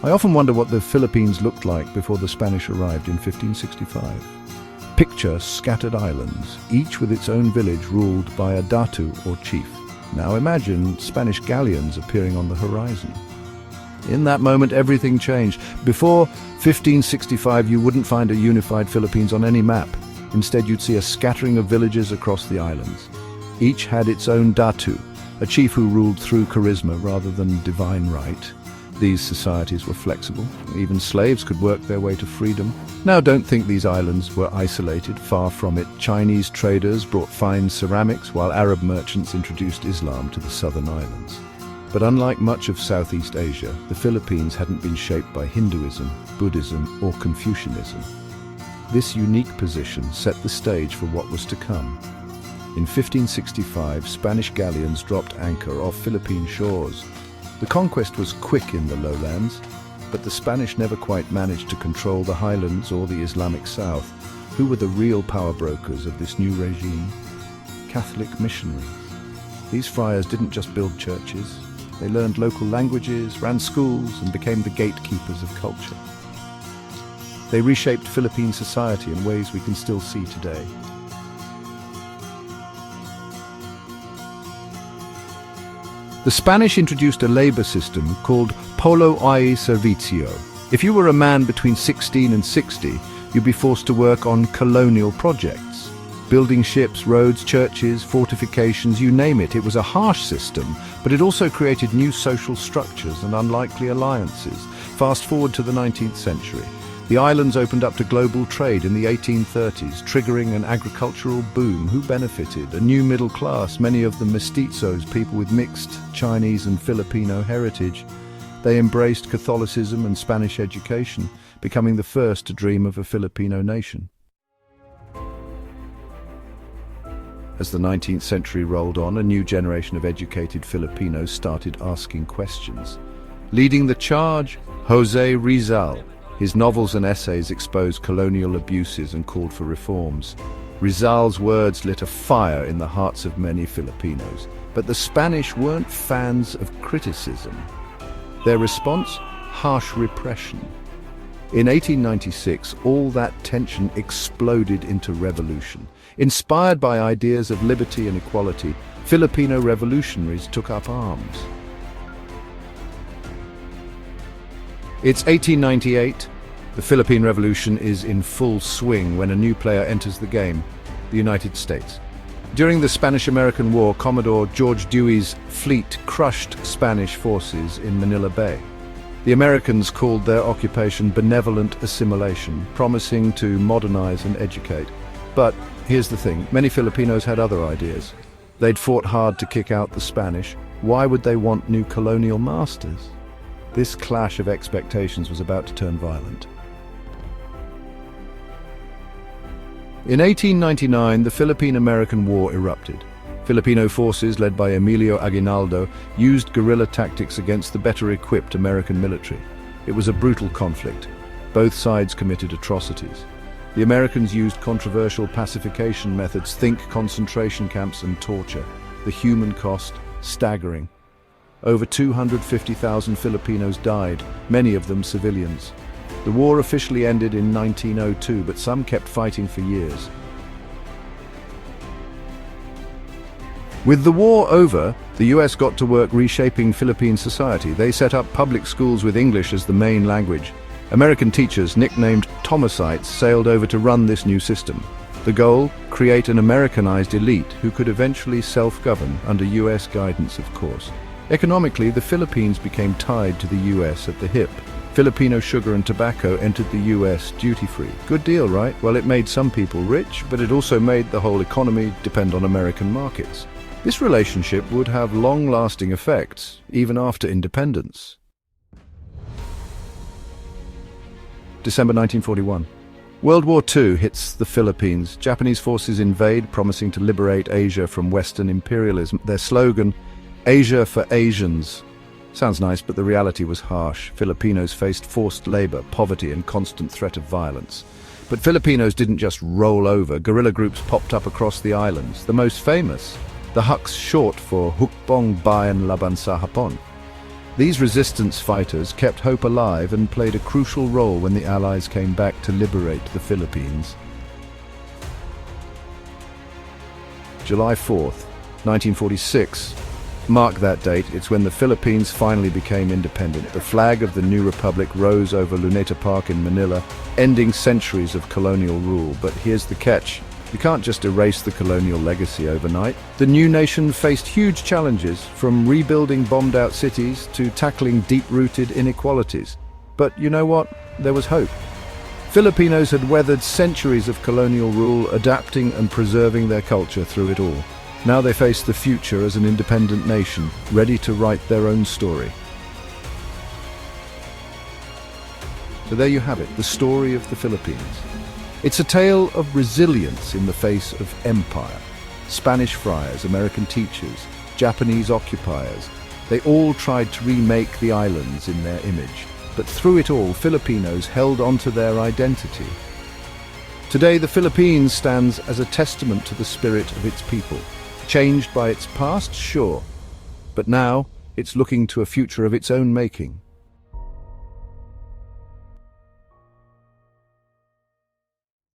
I often wonder what the Philippines looked like before the Spanish arrived in 1565. Picture scattered islands, each with its own village ruled by a datu or chief. Now imagine Spanish galleons appearing on the horizon. In that moment, everything changed. Before 1565, you wouldn't find a unified Philippines on any map. Instead, you'd see a scattering of villages across the islands. Each had its own datu, a chief who ruled through charisma rather than divine right. These societies were flexible. Even slaves could work their way to freedom. Now, don't think these islands were isolated. Far from it. Chinese traders brought fine ceramics, while Arab merchants introduced Islam to the southern islands. But unlike much of Southeast Asia, the Philippines hadn't been shaped by Hinduism, Buddhism, or Confucianism. This unique position set the stage for what was to come. In 1565, Spanish galleons dropped anchor off Philippine shores. The conquest was quick in the lowlands, but the Spanish never quite managed to control the highlands or the Islamic south. Who were the real power brokers of this new regime? Catholic missionaries. These friars didn't just build churches. They learned local languages, ran schools, and became the gatekeepers of culture. They reshaped Philippine society in ways we can still see today. The Spanish introduced a labor system called polo y servicio. If you were a man between 16 and 60, you'd be forced to work on colonial projects. Building ships, roads, churches, fortifications, you name it. It was a harsh system, but it also created new social structures and unlikely alliances. Fast forward to the 19th century. The islands opened up to global trade in the 1830s, triggering an agricultural boom. Who benefited? A new middle class, many of them mestizos, people with mixed Chinese and Filipino heritage. They embraced Catholicism and Spanish education, becoming the first to dream of a Filipino nation. As the 19th century rolled on, a new generation of educated Filipinos started asking questions. Leading the charge, José Rizal. His novels and essays exposed colonial abuses and called for reforms. Rizal's words lit a fire in the hearts of many Filipinos. But the Spanish weren't fans of criticism. Their response? Harsh repression. In 1896, all that tension exploded into revolution. Inspired by ideas of liberty and equality, Filipino revolutionaries took up arms. It's 1898. The Philippine Revolution is in full swing when a new player enters the game, the United States. During the Spanish American War, Commodore George Dewey's fleet crushed Spanish forces in Manila Bay. The Americans called their occupation benevolent assimilation, promising to modernize and educate. But here's the thing, many Filipinos had other ideas. They'd fought hard to kick out the Spanish. Why would they want new colonial masters? This clash of expectations was about to turn violent. In 1899, the Philippine American War erupted. Filipino forces, led by Emilio Aguinaldo, used guerrilla tactics against the better-equipped American military. It was a brutal conflict. Both sides committed atrocities. The Americans used controversial pacification methods, think concentration camps and torture. The human cost, staggering. Over 250,000 Filipinos died, many of them civilians. The war officially ended in 1902, but some kept fighting for years. With the war over, the US got to work reshaping Philippine society. They set up public schools with English as the main language. American teachers, nicknamed Thomasites, sailed over to run this new system. The goal? Create an Americanized elite who could eventually self-govern under US guidance, of course. Economically, the Philippines became tied to the US at the hip. Filipino sugar and tobacco entered the US duty-free. Good deal, right? Well, it made some people rich, but it also made the whole economy depend on American markets. This relationship would have long-lasting effects, even after independence. December 1941. World War II hits the Philippines. Japanese forces invade, promising to liberate Asia from Western imperialism. Their slogan, Asia for Asians. Sounds nice, but the reality was harsh. Filipinos faced forced labor, poverty, and constant threat of violence. But Filipinos didn't just roll over. Guerrilla groups popped up across the islands. The most famous, the Huks, short for Hukbong Bayan Laban sa Hapon. These resistance fighters kept hope alive and played a crucial role when the Allies came back to liberate the Philippines. July 4th, 1946. Mark that date. It's when the Philippines finally became independent. The flag of the new republic rose over Luneta Park in Manila, ending centuries of colonial rule. But here's the catch. You can't just erase the colonial legacy overnight. The new nation faced huge challenges, from rebuilding bombed-out cities to tackling deep-rooted inequalities. But you know what? There was hope. Filipinos had weathered centuries of colonial rule, adapting and preserving their culture through it all. Now they face the future as an independent nation, ready to write their own story. So there you have it, the story of the Philippines. It's a tale of resilience in the face of empire. Spanish friars, American teachers, Japanese occupiers, they all tried to remake the islands in their image. But through it all, Filipinos held onto their identity. Today, the Philippines stands as a testament to the spirit of its people. Changed by its past, sure, but now it's looking to a future of its own making.